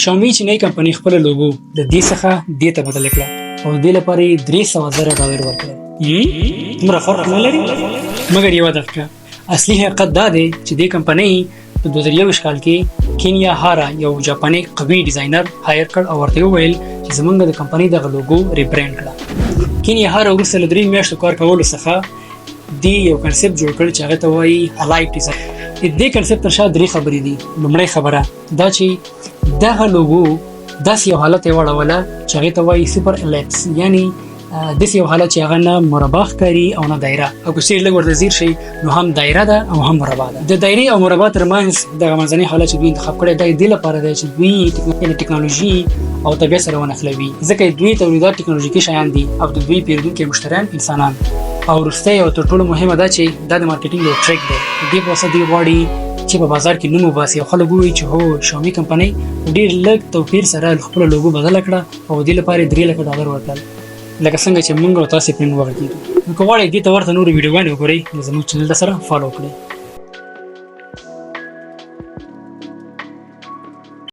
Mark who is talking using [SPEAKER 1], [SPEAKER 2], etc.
[SPEAKER 1] شاومي چینی کمپنۍ خپل لوګو د دې څخه دې ته بدل کړه او دې لپاره یې $300,000 ورکړل. دومره فرق نه لري، مګر یوه دقیقه اصلي حقیقت دا دی چې دې کمپنۍ په 2021 کال کې کینیا هارا یو جاپاني قوي ډیزاینر هایر کړ او ورته وویل چې زمونږ د کمپنۍ دغه لوګو ریبرانډ کړه. کینیا هارا وروسته له 3 میاشتو کار کولو څخه دی یو کنسپټ جوړ کړ چې هغه ته وایي الایټ ډیزاین. دې کنسپټ تر شا 3 خبرې دي. لومړی خبره دا چې دغه لوګو داسې یو حالت یې واړوله چې هغې ته وایي سوپر الیپس، یعنی داسې یو حالت چې هغه نه مربع ښکاري او نه دایره، او که چیرې لږ ورته ځیر شي نو هم دایره ده او هم مربع ده. د دایرې او مربع ترمنځ دغه منځنی حالت چې دوی انتخاب کړی دا دې لپاره دی چې دوی ټکنالوژي او طبیعت سره ونښلوي، ځکه دوی تولیدات ټکنالوژیکي شیان دي او د دوی پیرودونکي مشتریان انسانان. او وروستی او تر ټولو مهمه دا چې دا د مارکیټینګ یو ټریک دی. دې په واسطه دوی غواړي چې په بازار کې نوم وباسي او خلک ووایي چې هو شاومي کمپنۍ ډېر لږ توپیر سره خپله لوګو بدله کړه او دې لپاره یې $300,000 ورکړل، لکه څنګه چې موږ او تاسې پرې وغږېدو. نو که غواړئ دې ته ورته نورې ویډیوګانې وګورئ نو زموږ چینل سره فالو کړئ.